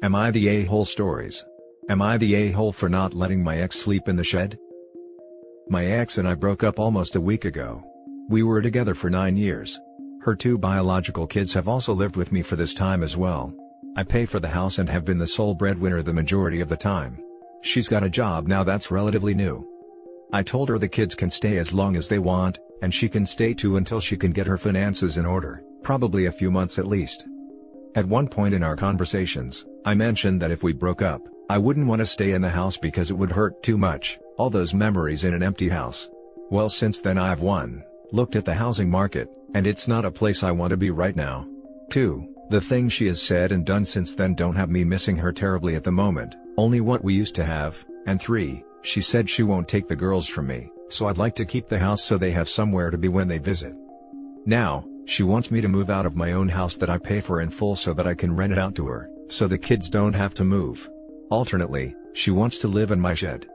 Am I the a-hole stories? Am I the a-hole for not letting my ex sleep in the shed? My ex and I broke up almost a week ago. We were together for 9 years. Her 2 biological kids have also lived with me for this time as well. I pay for the house and have been the sole breadwinner the majority of the time. She's got a job now that's relatively new. I told her the kids can stay as long as they want, and she can stay too until she can get her finances in order, probably a few months at least. At one point in our conversations, I mentioned that if we broke up, I wouldn't want to stay in the house because it would hurt too much, all those memories in an empty house. Well, since then I've looked at the housing market, and it's not a place I want to be right now. 2. The things she has said and done since then don't have me missing her terribly at the moment, only what we used to have, and 3. She said she won't take the girls from me, so I'd like to keep the house so they have somewhere to be when they visit. Now, she wants me to move out of my own house that I pay for in full so that I can rent it out to her, so the kids don't have to move. Alternately, she wants to live in my shed.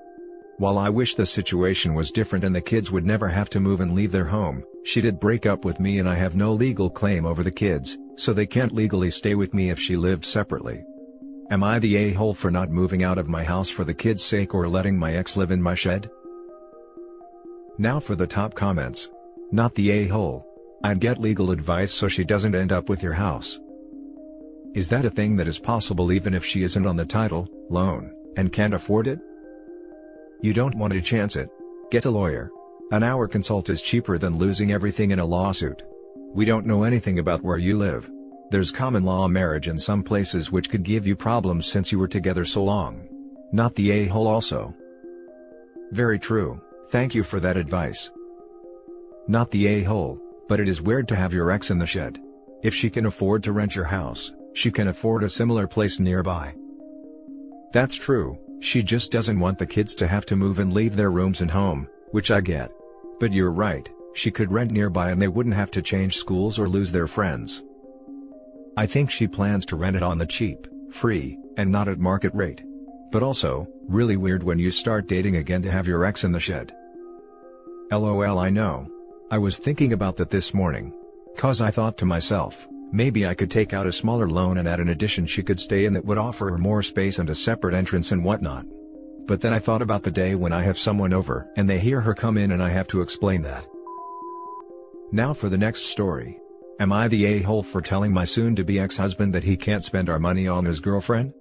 While I wish the situation was different and the kids would never have to move and leave their home, she did break up with me and I have no legal claim over the kids, so they can't legally stay with me if she lived separately. Am I the a-hole for not moving out of my house for the kids' sake or letting my ex live in my shed? Now for the top comments. Not the a-hole. I'd get legal advice so she doesn't end up with your house. Is that a thing that is possible even if she isn't on the title, loan, and can't afford it? You don't want to chance it. Get a lawyer. An hour consult is cheaper than losing everything in a lawsuit. We don't know anything about where you live. There's common law marriage in some places which could give you problems since you were together so long. Not the a-hole also. Very true, thank you for that advice. Not the a-hole, but it is weird to have your ex in the shed. If she can afford to rent your house, she can afford a similar place nearby. That's true, she just doesn't want the kids to have to move and leave their rooms and home, which I get. But you're right, she could rent nearby and they wouldn't have to change schools or lose their friends. I think she plans to rent it on the cheap, free, and not at market rate. But also, really weird when you start dating again to have your ex in the shed. LOL, I know. I was thinking about that this morning. 'Cause I thought to myself, maybe I could take out a smaller loan and add an addition she could stay in that would offer her more space and a separate entrance and whatnot. But then I thought about the day when I have someone over and they hear her come in and I have to explain that. Now for the next story. Am I the a-hole for telling my soon-to-be ex-husband that he can't spend our money on his girlfriend?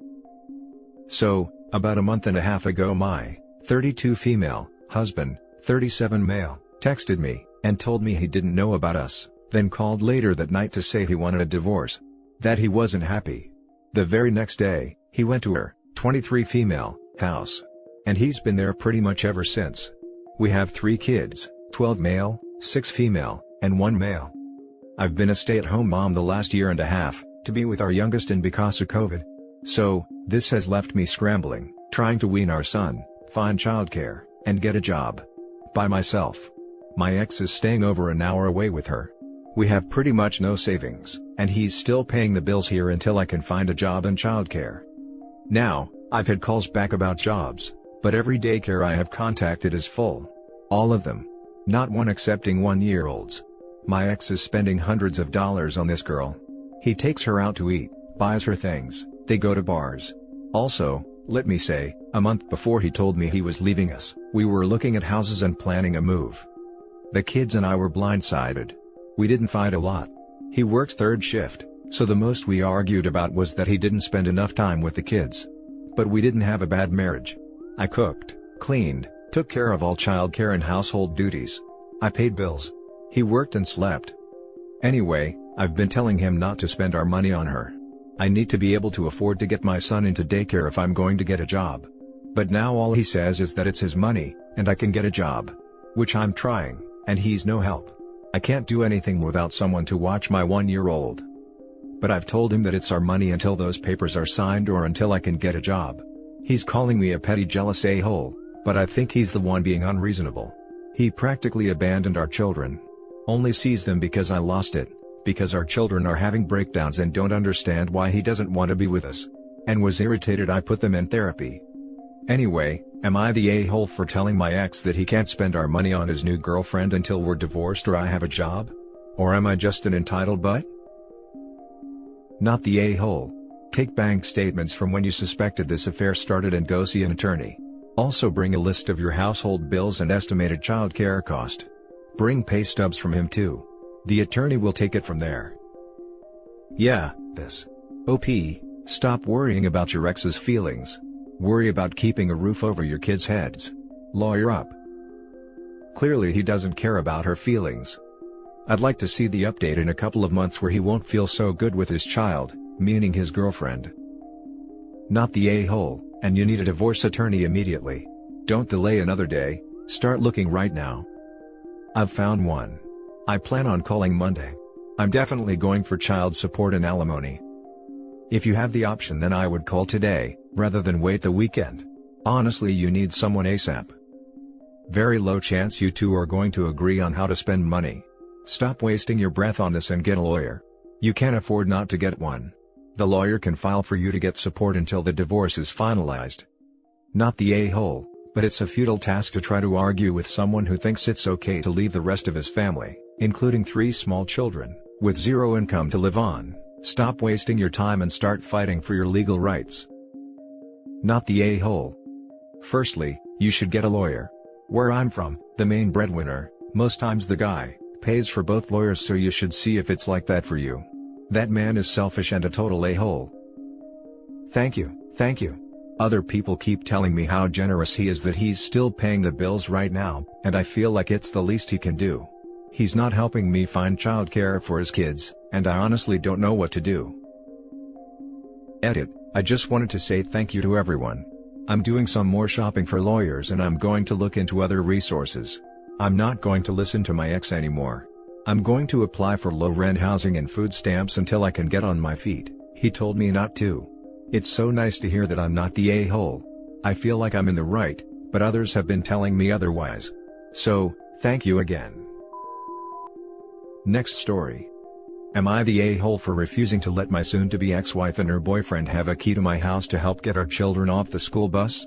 So, about a month and a half ago my 32 female husband, 37 male, texted me and told me he didn't know about us, then called later that night to say he wanted a divorce. That he wasn't happy. The very next day, he went to her, 23 female, house. And he's been there pretty much ever since. We have 3 kids, 12 male, 6 female, and 1 male. I've been a stay-at-home mom the last year and a half, to be with our youngest and because of COVID. So, this has left me scrambling, trying to wean our son, find childcare, and get a job. By myself. My ex is staying over an hour away with her. We have pretty much no savings, and he's still paying the bills here until I can find a job and childcare. Now, I've had calls back about jobs, but every daycare I have contacted is full. All of them. Not one accepting 1-year-olds. My ex is spending hundreds of dollars on this girl. He takes her out to eat, buys her things, they go to bars. Also, let me say, a month before he told me he was leaving us, we were looking at houses and planning a move. The kids and I were blindsided. We didn't fight a lot. He works 3rd shift, so the most we argued about was that he didn't spend enough time with the kids. But we didn't have a bad marriage. I cooked, cleaned, took care of all childcare and household duties. I paid bills. He worked and slept. Anyway, I've been telling him not to spend our money on her. I need to be able to afford to get my son into daycare if I'm going to get a job. But now all he says is that it's his money, and I can get a job. Which I'm trying, and he's no help. I can't do anything without someone to watch my 1-year-old. But I've told him that it's our money until those papers are signed or until I can get a job. He's calling me a petty jealous a-hole, but I think he's the one being unreasonable. He practically abandoned our children. Only sees them because I lost it, because our children are having breakdowns and don't understand why he doesn't want to be with us. And was irritated I put them in therapy. Anyway, am I the a-hole for telling my ex that he can't spend our money on his new girlfriend until we're divorced or I have a job? Or am I just an entitled butt? Not the a-hole. Take bank statements from when you suspected this affair started and go see an attorney. Also bring a list of your household bills and estimated child care cost. Bring pay stubs from him too. The attorney will take it from there. Yeah, this. OP, stop worrying about your ex's feelings. Worry about keeping a roof over your kids' heads. Lawyer up. Clearly he doesn't care about her feelings. I'd like to see the update in a couple of months where he won't feel so good with his child, meaning his girlfriend. Not the a-hole, and you need a divorce attorney immediately. Don't delay another day, start looking right now. I've found one. I plan on calling Monday. I'm definitely going for child support and alimony. If you have the option, then I would call today, rather than wait the weekend. Honestly, you need someone ASAP. Very low chance you two are going to agree on how to spend money. Stop wasting your breath on this and get a lawyer. You can't afford not to get one. The lawyer can file for you to get support until the divorce is finalized. Not the a-hole, but it's a futile task to try to argue with someone who thinks it's okay to leave the rest of his family, including 3 small children, with 0 income to live on. Stop wasting your time and start fighting for your legal rights. Not the a-hole. Firstly, you should get a lawyer. Where I'm from, the main breadwinner, most times the guy, pays for both lawyers, so you should see if it's like that for you. That man is selfish and a total a-hole. Thank you. Other people keep telling me how generous he is, that he's still paying the bills right now, and I feel like it's the least he can do. He's not helping me find childcare for his kids, and I honestly don't know what to do. Edit, I just wanted to say thank you to everyone. I'm doing some more shopping for lawyers and I'm going to look into other resources. I'm not going to listen to my ex anymore. I'm going to apply for low-rent housing and food stamps until I can get on my feet. He told me not to. It's so nice to hear that I'm not the a-hole. I feel like I'm in the right, but others have been telling me otherwise. So, thank you again. Next story. Am I the a-hole for refusing to let my soon-to-be ex-wife and her boyfriend have a key to my house to help get our children off the school bus?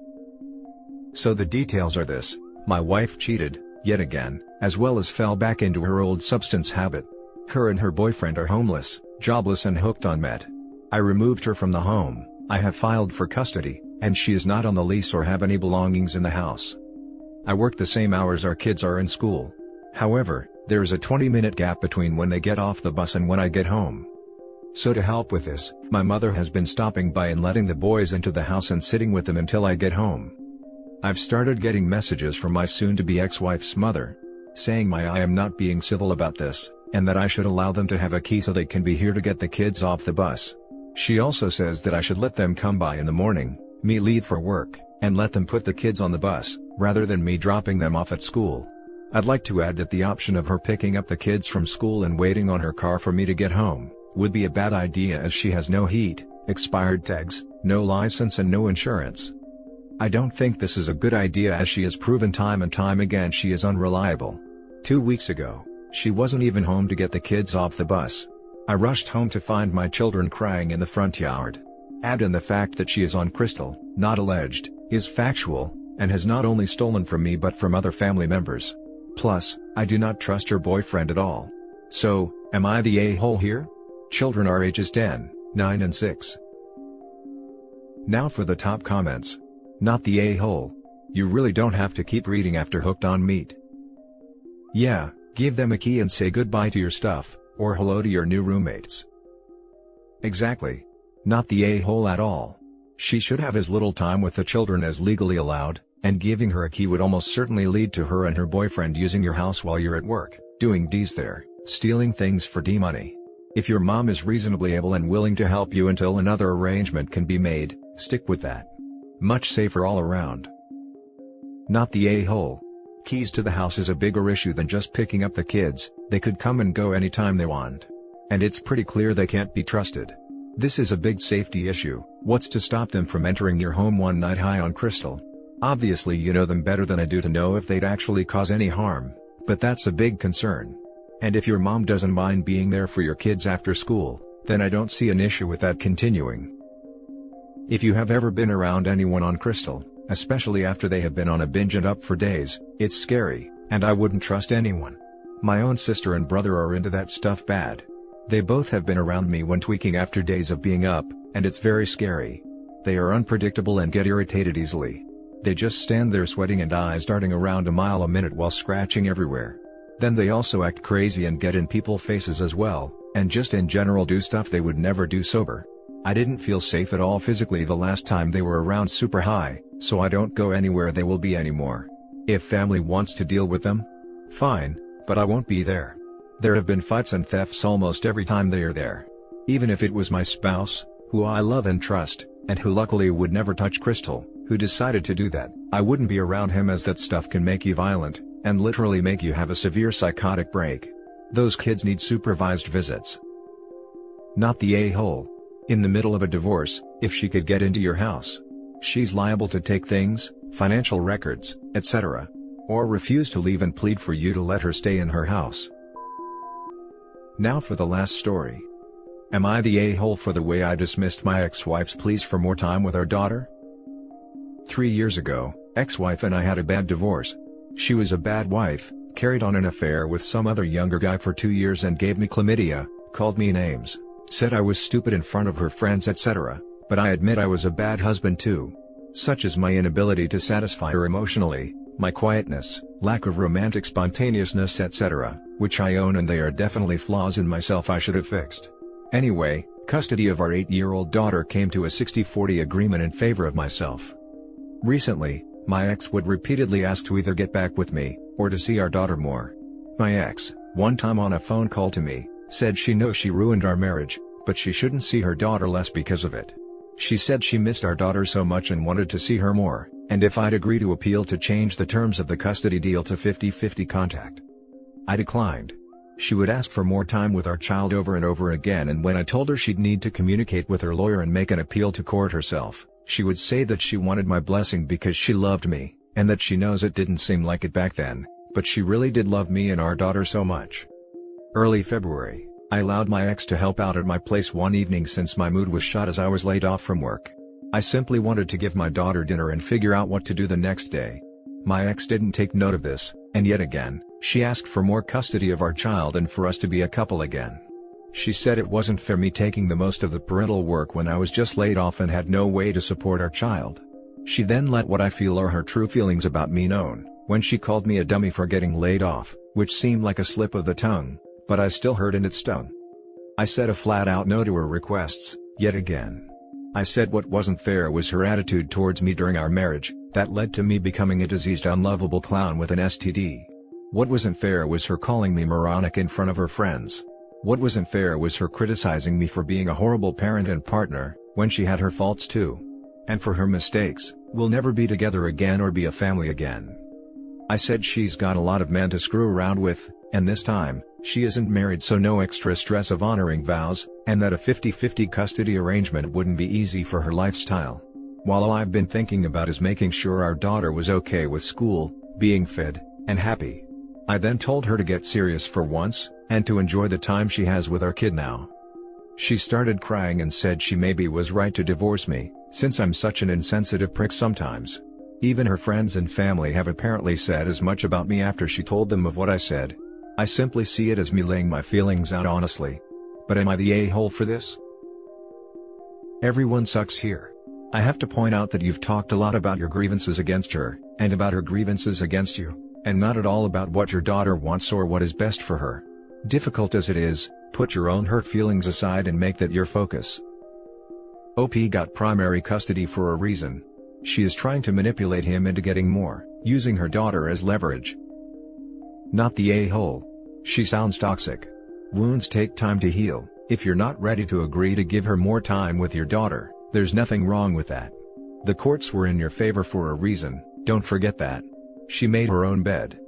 So the details are this: my wife cheated, yet again, as well as fell back into her old substance habit. Her and her boyfriend are homeless, jobless and hooked on meth. I removed her from the home, I have filed for custody, and she is not on the lease or have any belongings in the house. I work the same hours our kids are in school. However, there is a 20-minute gap between when they get off the bus and when I get home. So to help with this, my mother has been stopping by and letting the boys into the house and sitting with them until I get home. I've started getting messages from my soon-to-be ex-wife's mother, saying I am not being civil about this, and that I should allow them to have a key so they can be here to get the kids off the bus. She also says that I should let them come by in the morning, me leave for work, and let them put the kids on the bus, rather than me dropping them off at school. I'd like to add that the option of her picking up the kids from school and waiting on her car for me to get home would be a bad idea, as she has no heat, expired tags, no license and no insurance. I don't think this is a good idea, as she has proven time and time again she is unreliable. 2 weeks ago, she wasn't even home to get the kids off the bus. I rushed home to find my children crying in the front yard. Add in the fact that she is on crystal, not alleged, is factual, and has not only stolen from me but from other family members. Plus, I do not trust her boyfriend at all. So, am I the a-hole here? Children are ages 10, 9 and 6. Now for the top comments. Not the a-hole. You really don't have to keep reading after hooked on meat. Yeah, give them a key and say goodbye to your stuff, or hello to your new roommates. Exactly. Not the a-hole at all. She should have as little time with the children as legally allowed, and giving her a key would almost certainly lead to her and her boyfriend using your house while you're at work, doing D's there, stealing things for D money. If your mom is reasonably able and willing to help you until another arrangement can be made, stick with that. Much safer all around. Not the a-hole. Keys to the house is a bigger issue than just picking up the kids. They could come and go anytime they want. And it's pretty clear they can't be trusted. This is a big safety issue. What's to stop them from entering your home one night high on crystal? Obviously you know them better than I do to know if they'd actually cause any harm, but that's a big concern. And if your mom doesn't mind being there for your kids after school, then I don't see an issue with that continuing. If you have ever been around anyone on crystal, especially after they have been on a binge and up for days, it's scary, and I wouldn't trust anyone. My own sister and brother are into that stuff bad. They both have been around me when tweaking after days of being up, and it's very scary. They are unpredictable and get irritated easily. They just stand there sweating and eyes darting around a mile a minute while scratching everywhere. Then they also act crazy and get in people's faces as well, and just in general do stuff they would never do sober. I didn't feel safe at all physically the last time they were around super high, so I don't go anywhere they will be anymore. If family wants to deal with them, fine, but I won't be there. There have been fights and thefts almost every time they are there. Even if it was my spouse, who I love and trust, and who luckily would never touch Crystal, who decided to do that, I wouldn't be around him, as that stuff can make you violent, and literally make you have a severe psychotic break. Those kids need supervised visits. Not the a-hole. In the middle of a divorce, if she could get into your house, she's liable to take things, financial records, etc. Or refuse to leave and plead for you to let her stay in her house. Now for the last story. Am I the a-hole for the way I dismissed my ex-wife's pleas for more time with our daughter? 3 years ago, ex-wife and I had a bad divorce. She was a bad wife, carried on an affair with some other younger guy for 2 years and gave me chlamydia, called me names, said I was stupid in front of her friends, etc. But I admit I was a bad husband too. Such is my inability to satisfy her emotionally, my quietness, lack of romantic spontaneousness, etc., which I own, and they are definitely flaws in myself I should have fixed. Anyway, custody of our 8-year-old daughter came to a 60-40 agreement in favor of myself. Recently, my ex would repeatedly ask to either get back with me, or to see our daughter more. My ex, one time on a phone call to me, said she knows she ruined our marriage, but she shouldn't see her daughter less because of it. She said she missed our daughter so much and wanted to see her more, and if I'd agree to appeal to change the terms of the custody deal to 50-50 contact. I declined. She would ask for more time with our child over and over again, and when I told her she'd need to communicate with her lawyer and make an appeal to court herself, she would say that she wanted my blessing because she loved me, and that she knows it didn't seem like it back then, but she really did love me and our daughter so much. Early February, I allowed my ex to help out at my place one evening since my mood was shot as I was laid off from work. I simply wanted to give my daughter dinner and figure out what to do the next day. My ex didn't take note of this, and yet again, she asked for more custody of our child and for us to be a couple again. She said it wasn't fair me taking the most of the parental work when I was just laid off and had no way to support our child. She then let what I feel are her true feelings about me known, when she called me a dummy for getting laid off, which seemed like a slip of the tongue, but I still heard and it stung. I said a flat-out no to her requests, yet again. I said what wasn't fair was her attitude towards me during our marriage, that led to me becoming a diseased unlovable clown with an STD. What wasn't fair was her calling me moronic in front of her friends. What wasn't fair was her criticizing me for being a horrible parent and partner, when she had her faults too. And for her mistakes, we'll never be together again or be a family again. I said she's got a lot of men to screw around with, and this time, she isn't married, so no extra stress of honoring vows, and that a 50-50 custody arrangement wouldn't be easy for her lifestyle. While all I've been thinking about is making sure our daughter was okay with school, being fed, and happy. I then told her to get serious for once, and to enjoy the time she has with our kid now. She started crying and said she maybe was right to divorce me, since I'm such an insensitive prick sometimes. Even her friends and family have apparently said as much about me after she told them of what I said. I simply see it as me laying my feelings out honestly. But am I the a-hole for this? Everyone sucks here. I have to point out that you've talked a lot about your grievances against her, and about her grievances against you, and not at all about what your daughter wants or what is best for her. Difficult as it is, put your own hurt feelings aside and make that your focus. OP got primary custody for a reason. She is trying to manipulate him into getting more, using her daughter as leverage. Not the a-hole. She sounds toxic. Wounds take time to heal. If you're not ready to agree to give her more time with your daughter, there's nothing wrong with that. The courts were in your favor for a reason, don't forget that. She made her own bed.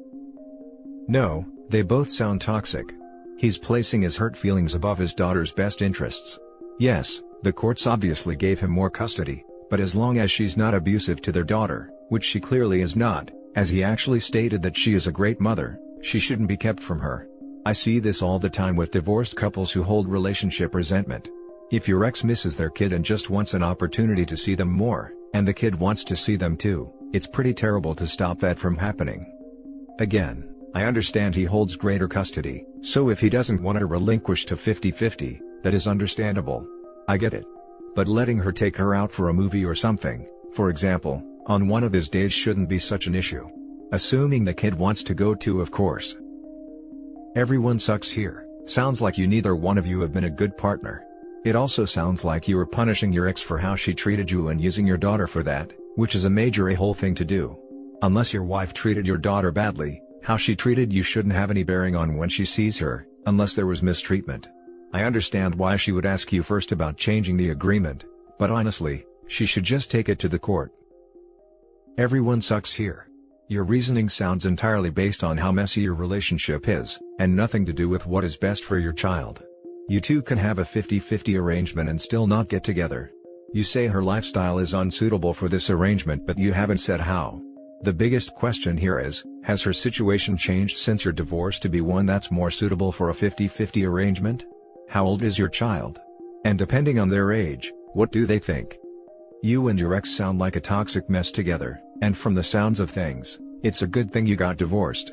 No, they both sound toxic. He's placing his hurt feelings above his daughter's best interests. Yes, the courts obviously gave him more custody, but as long as she's not abusive to their daughter, which she clearly is not, as he actually stated that she is a great mother, she shouldn't be kept from her. I see this all the time with divorced couples who hold relationship resentment. If your ex misses their kid and just wants an opportunity to see them more, and the kid wants to see them too, it's pretty terrible to stop that from happening. Again, I understand he holds greater custody, so if he doesn't want to relinquish to 50-50, that is understandable. I get it. But letting her take her out for a movie or something, for example, on one of his days shouldn't be such an issue. Assuming the kid wants to go too, of course. Everyone sucks here. Sounds like neither one of you have been a good partner. It also sounds like you were punishing your ex for how she treated you and using your daughter for that, which is a major a-hole thing to do. Unless your wife treated your daughter badly, how she treated you shouldn't have any bearing on when she sees her, unless there was mistreatment. I understand why she would ask you first about changing the agreement, but honestly, she should just take it to the court. Everyone sucks here. Your reasoning sounds entirely based on how messy your relationship is, and nothing to do with what is best for your child. You two can have a 50-50 arrangement and still not get together. You say her lifestyle is unsuitable for this arrangement, but you haven't said how. The biggest question here is, has her situation changed since your divorce to be one that's more suitable for a 50-50 arrangement? How old is your child? And depending on their age, what do they think? You and your ex sound like a toxic mess together, and from the sounds of things, it's a good thing you got divorced.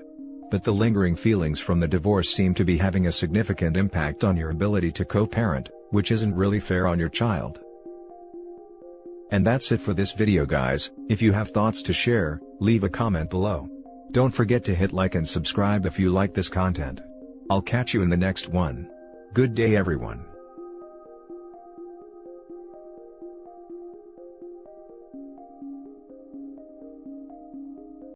But the lingering feelings from the divorce seem to be having a significant impact on your ability to co-parent, which isn't really fair on your child. And that's it for this video, guys. If you have thoughts to share, leave a comment below. Don't forget to hit like and subscribe if you like this content. I'll catch you in the next one. Good day, everyone.